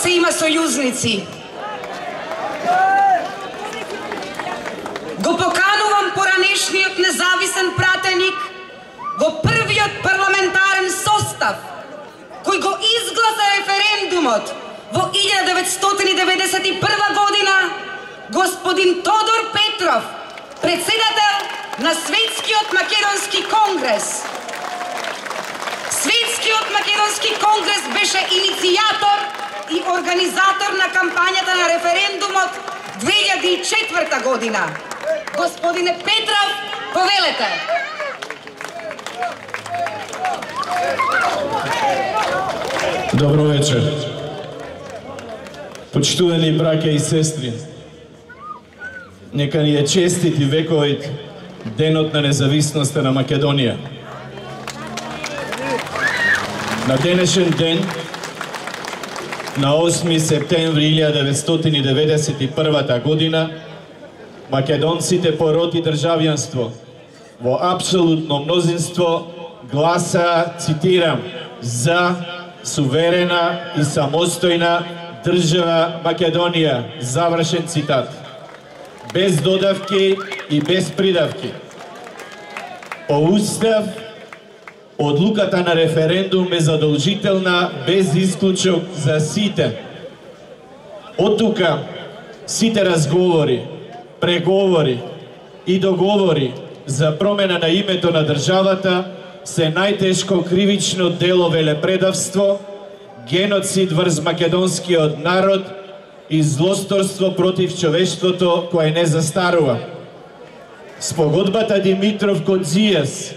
се има сојузници. Го поканувам поранешниот независен пратеник во првиот парламентарен состав, кој го изгласа референдумот во 1991 година, господин Тодор Петров, председател на Светскиот македонски конгрес. Светскиот македонски конгрес беше иницијатор и организатор на кампањата на референдумот 2004 година. Господине Петров, повелете. Добро вечер. Почитувани браќа и сестри, нека ни е честит и вековит денот на независноста на Македонија. На денешен ден, на 8 септември 1991 година, македонците по род и државјанство во апсолутно мнозинство гласа, цитирам, за суверена и самостојна држава Македонија. Завршен цитат. Без додавки и без придавки. По устав, одлуката на референдум е задолжителна без исклучок за сите. Од тука, сите разговори, преговори и договори за промена на името на државата се најтешко кривично дело велепредавство, геноцид врз македонскиот народ и злосторство против човештвото кое не застарува. Спогодбата Димитров-Кодзијас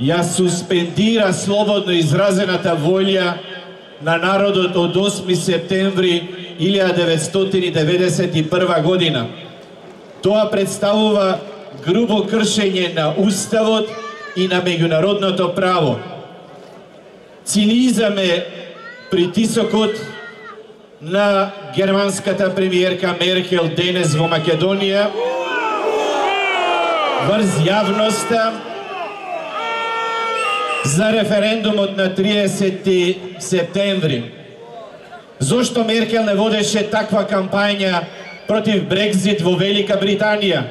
ја суспендира слободно изразената волја на народот од 8 септември 1991 година. Тоа представува грубо кршење на Уставот и на меѓународното право. Цинизам е притисокот на германската премиерка Меркел денес во Македонија врз јавноста за референдумот на 30 септември. Зошто Меркел не водеше таква кампања против Брекзит во Велика Британија?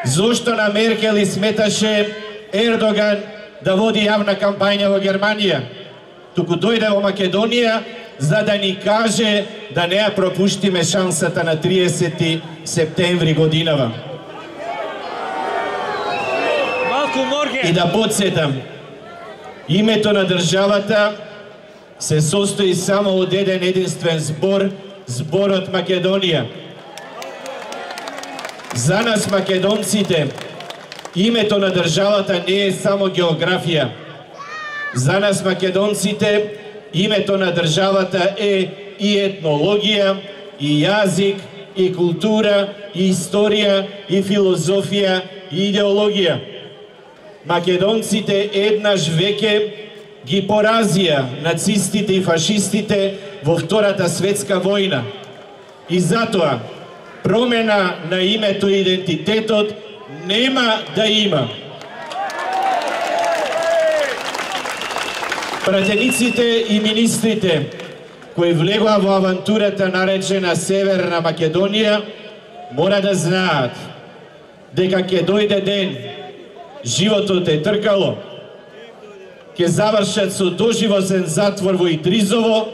Зошто на Меркел и сметаше Ердоган да води јавна кампања во Германија? Туку дојде во Македонија за да ни каже да не ја пропуштиме шансата на 30 септември годинава. И да подсетам, името на државата се состои само од еден единствен збор, зборот Македонија. За нас македонците, името на државата не е само географија. За нас македонците, името на државата е и етнологија, и јазик, и култура, и историја, и филозофија, и идеологија. Македонците еднаш веќе ги поразија нацистите и фашистите во Втората светска војна. И затоа промена на името и идентитетот нема да има. Пратениците и министрите кои влегоа во авантурата наречена Северна Македонија мора да знаат дека ќе дојде ден, животот е тркало, ќе завршат со доживотен затвор во Идризово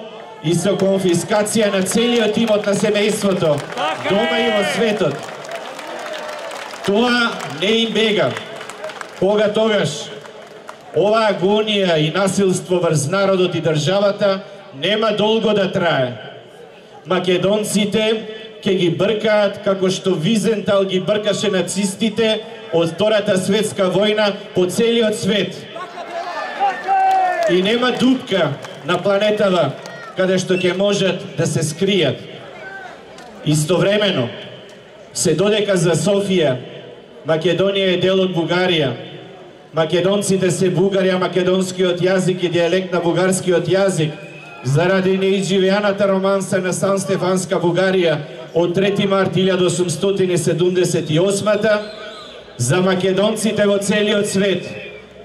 и со конфискација на целиот имот на семејството, дома и во светот. Тоа не им бега. Кога тогаш ова агонија и насилство врз народот и државата нема долго да трае. Македонците ќе ги бркаат како што Визентал ги бркаше нацистите од Втората светска војна по целиот свет. И нема дупка на планетава каде што ќе можат да се скријат. Истовремено, се додека за Софија, Македонија е дел од Бугарија. Македонците се бугари, а македонскиот јазик и дијалект на бугарскиот јазик заради неизживеаната романса на Сан-Стефанска Бугарија од 3 март 1878 за македонците во целиот свет.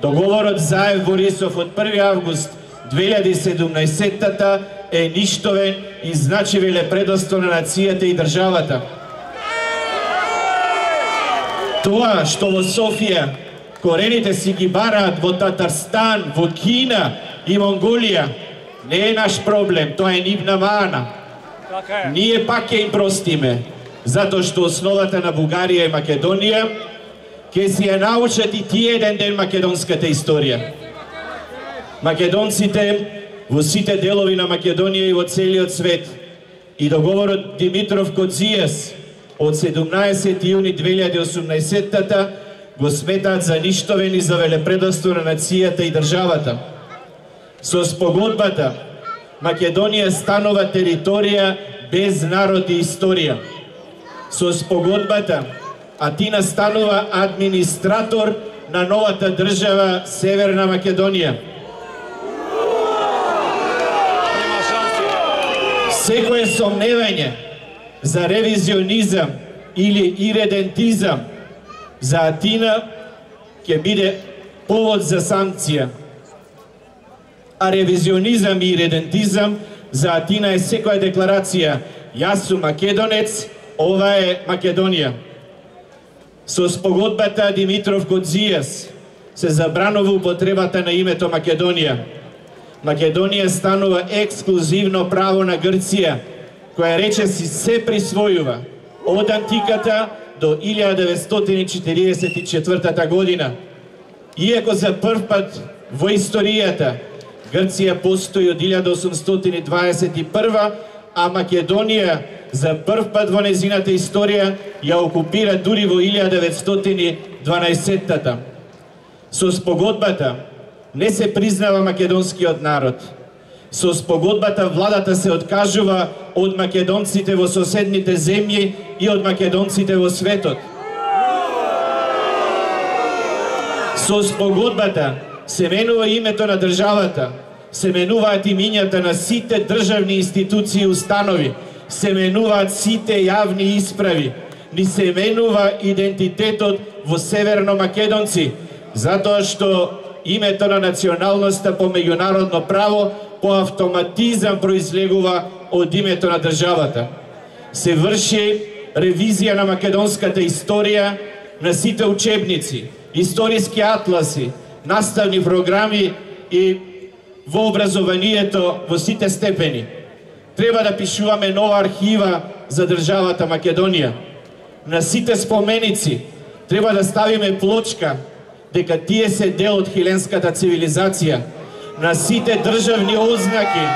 Договорот Заев-Борисов од 1 август 2017 е ништовен и значи велепредоство на нацијата и државата. Тоа што во Софија корените си ги бараат во Татарстан, во Кина и Монголија, не е наш проблем, тоа е нивна мана. Ние пак ќе им простиме, затоа што основата на Бугарија и Македонија ќе си ја научат и тие еден ден македонската историја. Македонците во сите делови на Македонија и во целиот свет и договорот Димитров-Коцijas од 17 јуни 2018 го сметаат за ништовен и за велепредоство на нацијата и државата. Со спогодбата Македонија станува територија без народ и историја. Со спогодбата Атина станува администратор на новата држава Северна Македонија. Секое сомневање за ревизионизам или иредентизам за Атина ќе биде повод за санкција. А ревизионизам и иредентизам за Атина е секоја декларација: јас сум македонец, ова е Македонија. Со спогодбата Димитров-Коцijas се забранува употребата на името Македонија. Македонија станува ексклузивно право на Грција, која речиси се присвојува од антиката до 1944 година. Иако за прв пат во историјата Грција постои од 1821, а Македонија за прв пат во незината историја ја окупира дури во 1912. Со спогодбата не се признава македонскиот народ. Со спогодбата владата се откажува од македонците во соседните земји и од македонците во светот. Со спогодбата се менува името на државата, се менуваат имињата на сите државни институции и установи, се менуваат сите јавни исправи, ни се менува идентитетот во Северно Македонци, затоа што името на националноста по меѓународно право по автоматизам произлегува од името на државата. Се врши ревизија на македонската историја на сите учебници, историски атласи, наставни програми и во образованието во сите степени. Треба да пишуваме нова архива за државата Македонија. На сите споменици треба да ставиме плочка дека тие се дел од хиленската цивилизација. На сите државни ознаки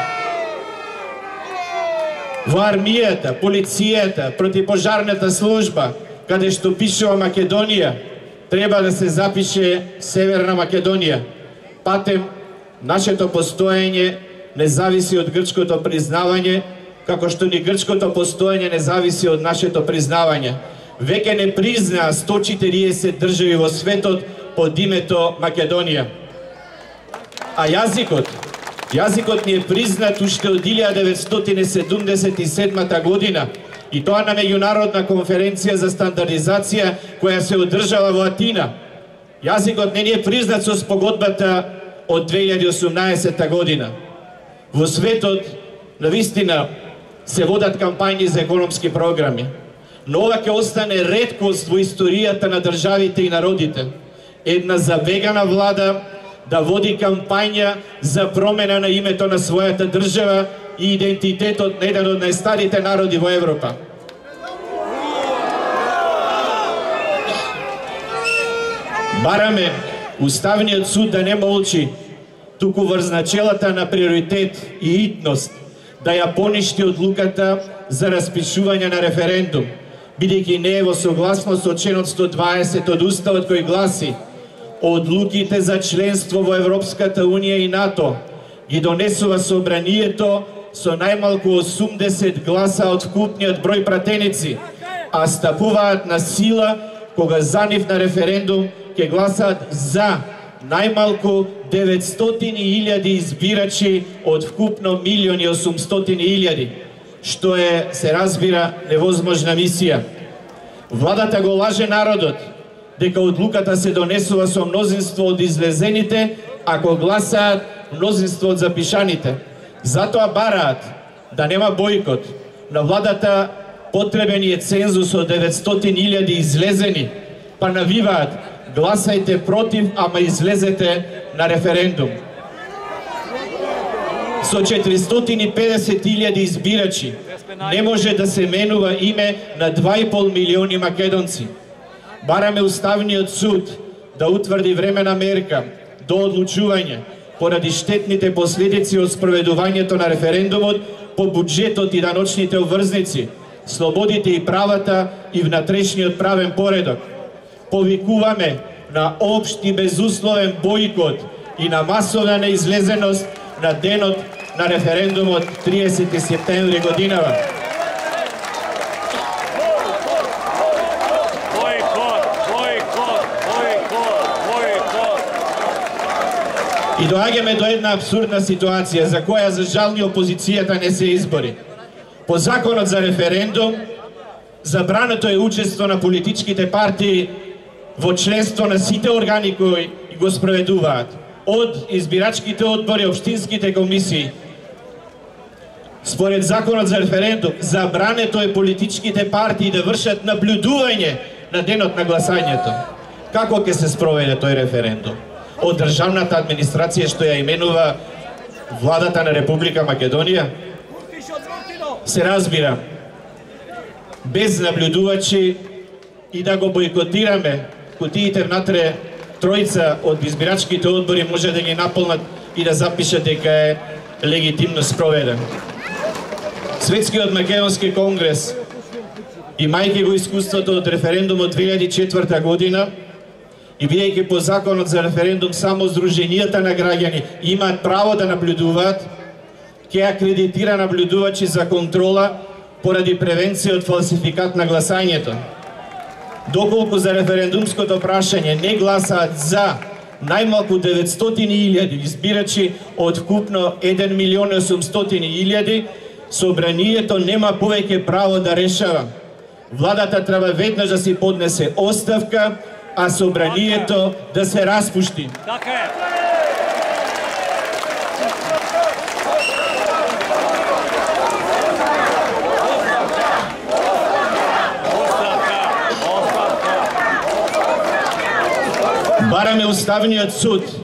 во армијата, полицијата, противпожарната служба, каде што пишува Македонија, треба да се запише Северна Македонија. Патем, нашето постоење не зависи од грчкото признавање, како што ни грчкото постоење не зависи од нашето признавање. Веќе не признаа 140 држави во светот под името Македонија. А јазикот ни е признат уште од 1977 година, и тоа на меѓународна конференција за стандардизација која се одржава во Атина. Јазикот не ни е признат со спогодбата од 2018 година. Во светот, навистина, се водат кампањи за економски програми, но ова ќе остане реткост во историјата на државите и народите. Една забегана влада да води кампања за промена на името на својата држава и идентитетот на еден од најстарите народи во Европа. Бараме Уставниот суд да не молчи, туку врз начелата на приоритет и итност да ја поништи одлуката за распишување на референдум, бидејќи не е во согласност со членот 120 од Уставот кој гласи: одлуките за членство во Европската Унија и НАТО ги донесува собранието со најмалку 80 гласа од вкупниот број пратеници, а стапуваат на сила кога за нив на референдум ќе гласаат за најмалку 900.000 избирачи од вкупно 1.800.000, што е, се разбира, невозможна мисија. Владата го лаже народот дека одлуката се донесува со мнозинство од излезените, ако гласаат мнозинство од запишаните. Затоа бараат да нема бойкот. На владата потребен е цензус од 900.000 излезени, па навиваат: гласајте против, ама излезете на референдум. Со 450.000 избирачи не може да се менува име на 2,5 милиони македонци. Бараме Уставниот суд да утврди времена мерка до одлучување поради штетните последици од спроведувањето на референдумот по буџетот и даночните обврзници, слободите и правата и внатрешниот правен поредок. Повикуваме на општ и безусловен бойкот и на масовна неизлезеност на денот на референдумот 30 септември годинава. И доаѓаме до една абсурдна ситуација за која за жал ни опозицијата не се избори. По законот за референдум забрането е учество на политичките партии во членство на сите органи кои го спроведуваат, од избирачките одбори, општинските комисии. Според законот за референдум забрането е политичките партии да вршат наблюдување на денот на гласањето. Како ќе се спроведе тој референдум? Од државната администрација што ја именува владата на Република Македонија? Се разбира, без наблюдувачи и да го бойкотираме, кутиите внатре тројца од избирачките одбори може да ги наполнат и да запишат дека е легитимно спроведен. Светскиот македонски конгрес, имајќи го искуството од референдумот 2004 година, и бидејќи по законот за референдум само здруженијата на граѓани имаат право да наблюдуваат, ќе акредитира наблюдувачи за контрола поради превенција од фалсификат на гласањето. Доколку за референдумското прашање не гласаат за најмалку 900.000 избирачи од вкупно 1.800.000, собранието нема повеќе право да решава. Владата треба веднаш да си поднесе оставка, а собранието да се распушти. Така е. Бараме Уставниот суд